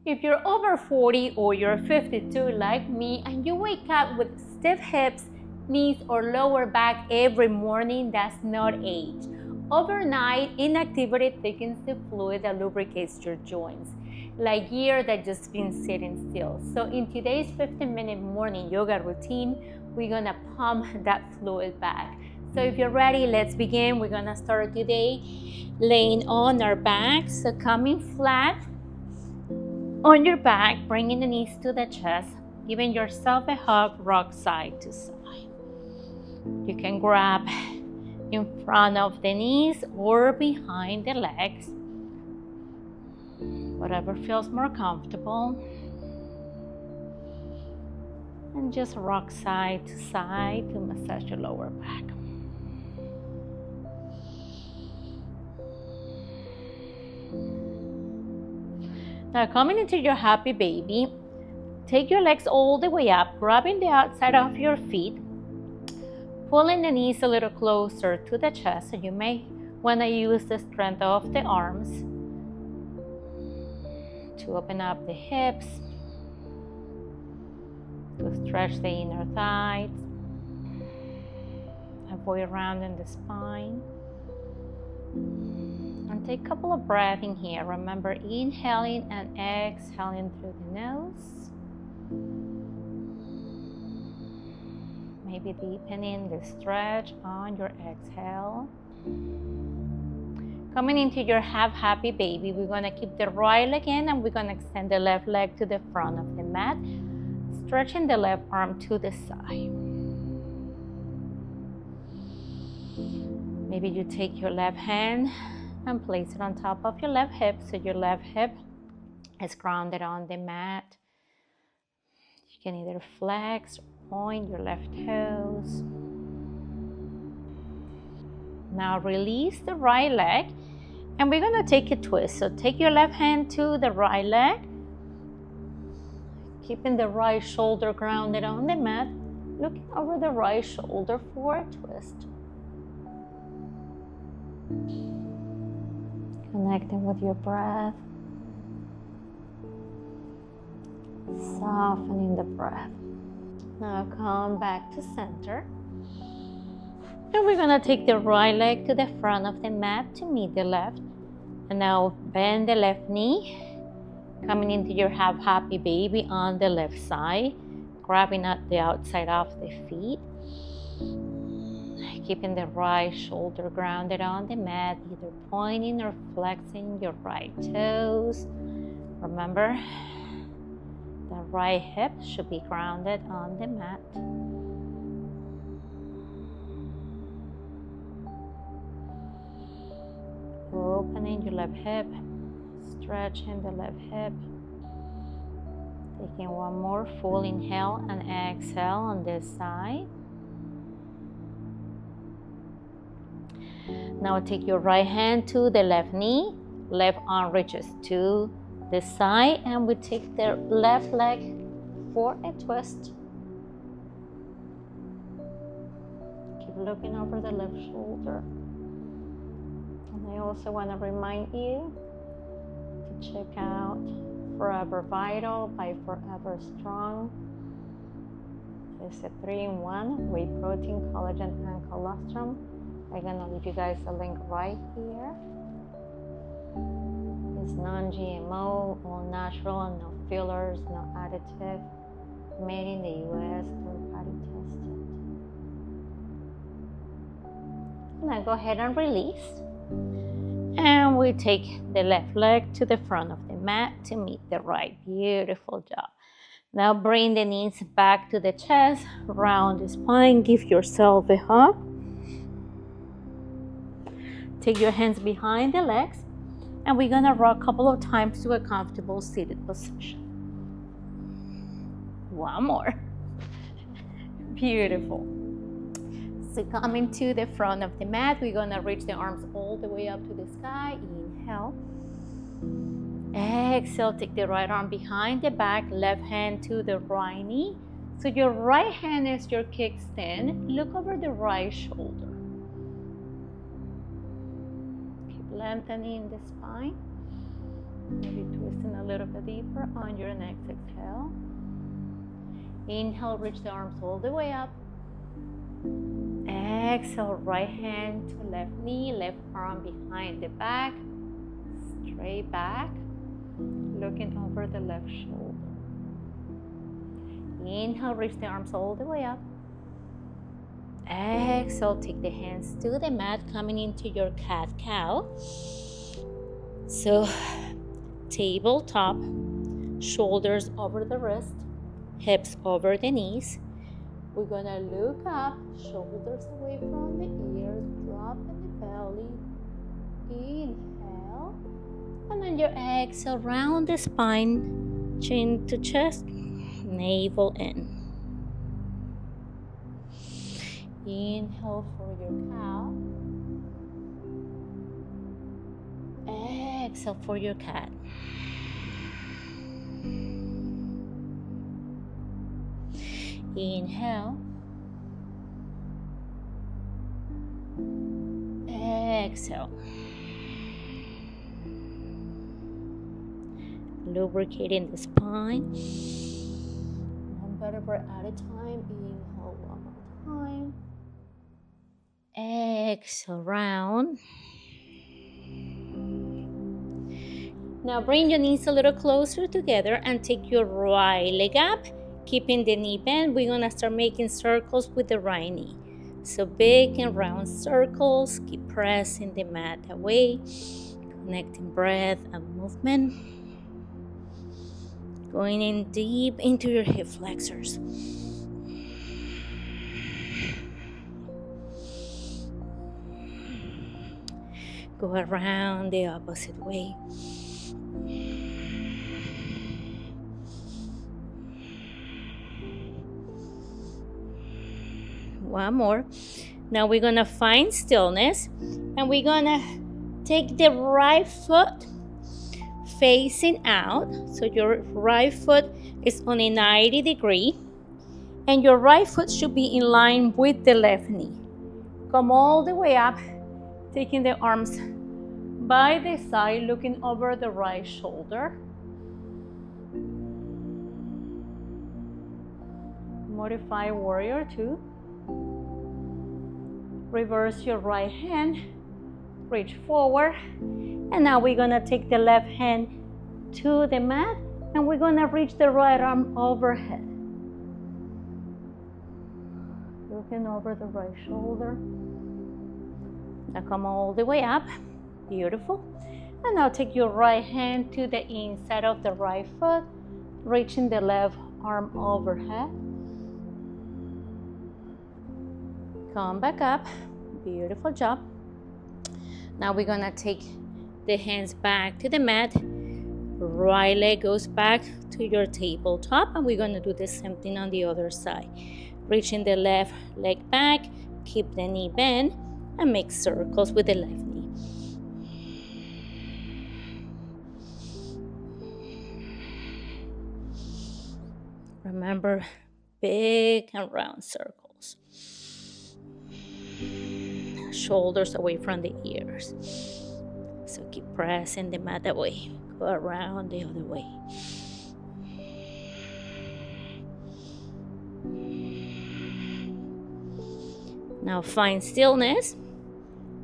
If you're over 40 or you're 52 like me and you wake up with stiff hips, knees, or lower back every morning, that's not age. Overnight, inactivity thickens the fluid that lubricates your joints, like gear that just been sitting still. So in today's 15-minute morning yoga routine, we're gonna pump that fluid back. So if you're ready, let's begin. We're gonna start today laying on our back, so coming flat on your back, bringing the knees to the chest, giving yourself a hug, rock side to side. You can grab in front of the knees or behind the legs, whatever feels more comfortable. And just rock side to side to massage your lower back. Now coming into your happy baby, take your legs all the way up, grabbing the outside of your feet, pulling the knees a little closer to the chest. So you may want to use the strength of the arms to open up the hips, to stretch the inner thighs, avoid rounding the spine. And take a couple of breaths in here. Remember, inhaling and exhaling through the nose. Maybe deepening the stretch on your exhale. Coming into your half happy baby, we're going to keep the right leg in and we're going to extend the left leg to the front of the mat, stretching the left arm to the side. Maybe you take your left hand and place it on top of your left hip, so your left hip is grounded on the mat. You can either flex or point your left toes. Now release the right leg and we're going to take a twist. So take your left hand to the right leg, keeping the right shoulder grounded on the mat, looking over the right shoulder for a twist. Connecting with your breath, softening the breath. Now come back to center. And we're going to take the right leg to the front of the mat to meet the left. And now bend the left knee, coming into your half happy baby on the left side, grabbing at the outside of the feet. Keeping the right shoulder grounded on the mat, either pointing or flexing your right toes. Remember, the right hip should be grounded on the mat. Opening your left hip, stretching the left hip. Taking one more full inhale and exhale on this side. Now take your right hand to the left knee, left arm reaches to the side, and we take the left leg for a twist. Keep looking over the left shoulder. And I also want to remind you to check out Forever Vital by Forever Strong. It's a 3-in-1 whey protein, collagen, and colostrum. I'm gonna leave you guys a link right here. It's non-GMO, all natural, and no fillers, no additive, made in the US, third-party tested. Now go ahead and release. And we take the left leg to the front of the mat to meet the right. Beautiful job. Now bring the knees back to the chest, round the spine, give yourself a hug. Take your hands behind the legs, and we're gonna rock a couple of times to a comfortable seated position. One more. Beautiful. So coming to the front of the mat, we're gonna reach the arms all the way up to the sky. Inhale. Exhale, take the right arm behind the back, left hand to the right knee. So your right hand is your kickstand. Look over the right shoulder. Keep lengthening the spine. Maybe twisting a little bit deeper on your next exhale. Inhale, reach the arms all the way up. Exhale, right hand to left knee, left arm behind the back, straight back, looking over the left shoulder. Inhale, reach the arms all the way up. Exhale, take the hands to the mat, coming into your cat-cow. So, tabletop, shoulders over the wrist, hips over the knees. We're gonna look up, shoulders away from the ears, drop in the belly. Inhale, and then your exhale, round the spine, chin to chest, navel in. Inhale for your cow. Exhale for your cat. Inhale. Exhale. Lubricating the spine. One vertebra at a time. Inhale one more time. Exhale, round. Now bring your knees a little closer together and take your right leg up. Keeping the knee bent, we're gonna start making circles with the right knee. So big and round circles. Keep pressing the mat away. Connecting breath and movement. Going in deep into your hip flexors. Go around the opposite way. One more. Now we're gonna find stillness and we're gonna take the right foot facing out. So your right foot is on a 90 degree and your right foot should be in line with the left knee. Come all the way up, taking the arms by the side, looking over the right shoulder. Modify warrior 2. Reverse your right hand, reach forward, and now we're gonna take the left hand to the mat and we're gonna reach the right arm overhead. Looking over the right shoulder. Now come all the way up, beautiful. And now take your right hand to the inside of the right foot, reaching the left arm overhead. Come back up, beautiful job. Now we're gonna take the hands back to the mat. Right leg goes back to your tabletop and we're gonna do the same thing on the other side. Reaching the left leg back, keep the knee bent and make circles with the left knee. Remember, big and round circles. Shoulders away from the ears. So keep pressing the mat away. Go around the other way. Now find stillness.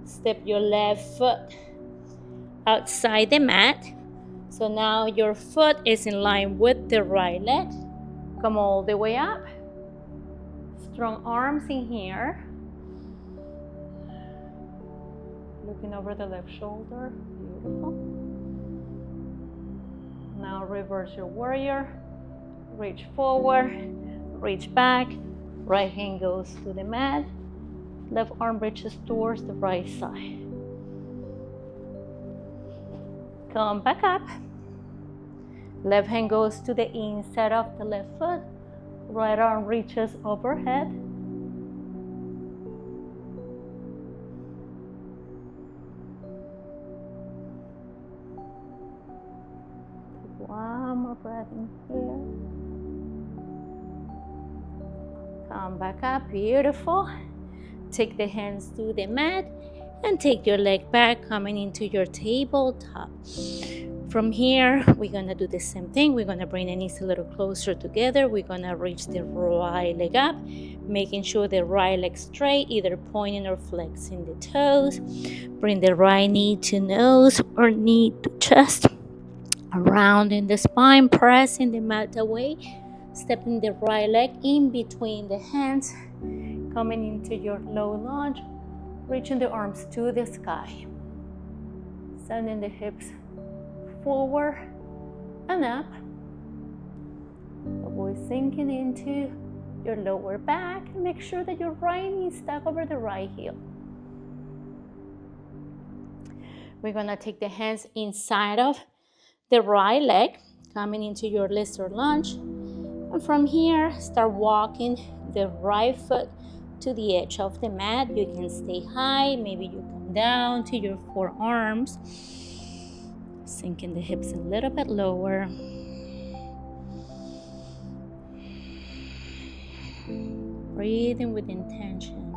Step your left foot outside the mat. So now your foot is in line with the right leg. Come all the way up. Strong arms in here. Looking over the left shoulder, beautiful. Now reverse your warrior, reach forward, reach back, right hand goes to the mat, left arm reaches towards the right side. Come back up, left hand goes to the inside of the left foot, right arm reaches overhead. One more breath in here. Come back up, beautiful. Take the hands to the mat and take your leg back, coming into your tabletop. From here, we're gonna do the same thing. We're gonna bring the knees a little closer together. We're gonna reach the right leg up, making sure the right leg straight, either pointing or flexing the toes. Bring the right knee to nose or knee to chest. Around in the spine, pressing the mat away. Stepping the right leg in between the hands. Coming into your low lunge. Reaching the arms to the sky. Sending the hips forward and up. Avoid sinking into your lower back and make sure that your right knee is stuck over the right heel. We're gonna take the hands inside of the right leg, coming into your lizard lunge. And from here, start walking the right foot to the edge of the mat. You can stay high, maybe you come down to your forearms. Sinking the hips a little bit lower. Breathing with intention.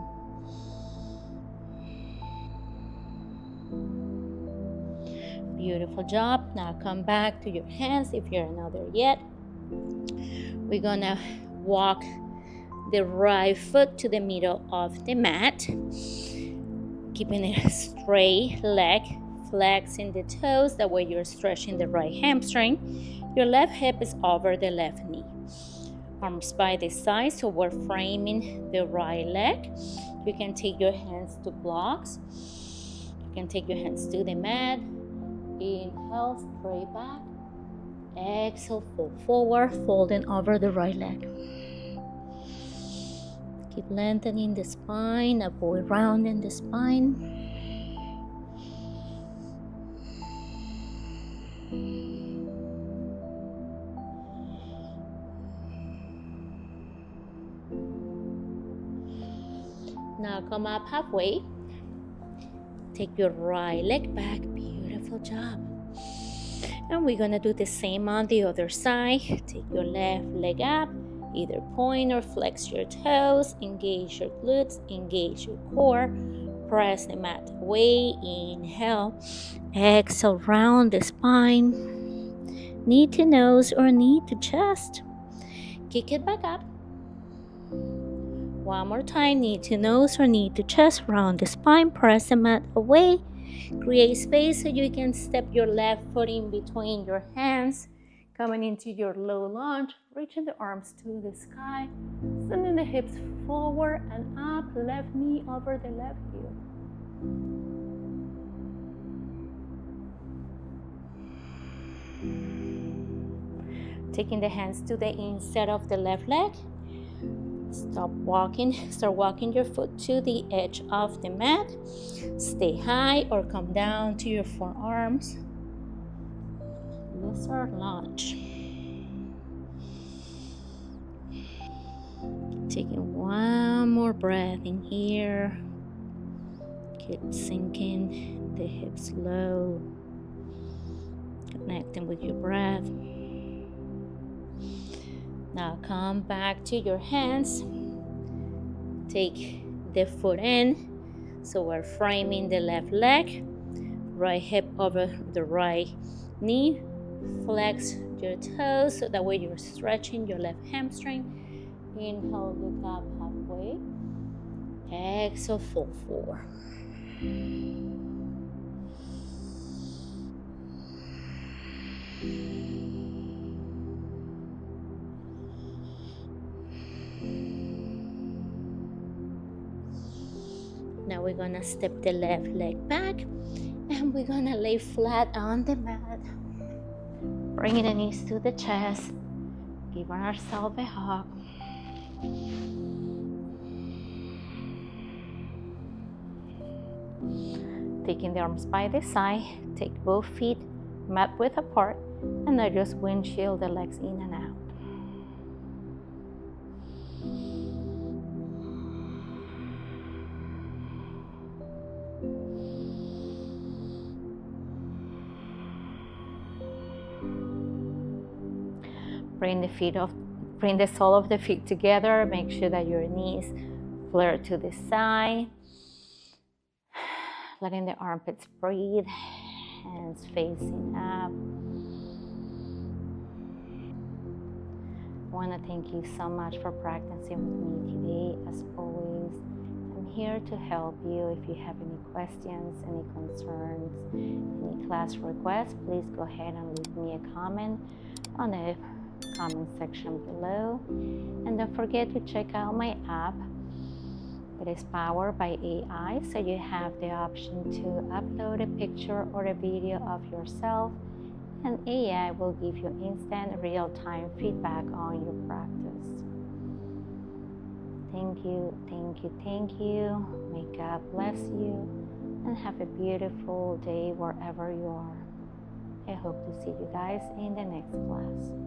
Beautiful job. Now come back to your hands if you're not there yet. We're gonna walk the right foot to the middle of the mat. Keeping it a straight leg. Flexing the toes, that way you're stretching the right hamstring. Your left hip is over the left knee. Arms by the side, so we're framing the right leg. You can take your hands to blocks. You can take your hands to the mat. Inhale, straight back. Exhale, fold forward, folding over the right leg. Keep lengthening the spine, avoid rounding the spine. Now come up halfway. Take your right leg back. Beautiful job. And we're gonna do the same on the other side. Take your left leg up. Either point or flex your toes. Engage your glutes. Engage your core. Press the mat away. Inhale. Exhale, round the spine. Knee to nose or knee to chest. Kick it back up. One more time, knee to nose or knee to chest, round the spine, press the mat away. Create space so you can step your left foot in between your hands. Coming into your low lunge, reaching the arms to the sky. Sending the hips forward and up, left knee over the left heel. Taking the hands to the inside of the left leg. Start walking your foot to the edge of the mat. Stay high or come down to your forearms. Lizard lunge. Taking one more breath in here. Keep sinking the hips low. Connecting with your breath. Now come back to your hands. Take the foot in. So we're framing the left leg. Right hip over the right knee. Flex your toes so that way you're stretching your left hamstring. Inhale, look up halfway. Exhale, fold forward. Now we're gonna step the left leg back and we're gonna lay flat on the mat. Bringing the knees to the chest, giving ourselves a hug. Taking the arms by the side, take both feet mat width apart, and now just windshield the legs in and out. Bring the sole of the feet together. Make sure that your knees flare to the side. Letting the armpits breathe. Hands facing up. want to thank you so much for practicing with me today. As always, I'm here to help you. If you have any questions, any concerns, any class requests, please go ahead and leave me a comment on the comment section below. And don't forget to check out my app that is powered by AI, so you have the option to upload a picture or a video of yourself, and AI will give you instant real-time feedback on your practice. Thank you, thank you, thank you. May God bless you and have a beautiful day wherever you are. I hope to see you guys in the next class.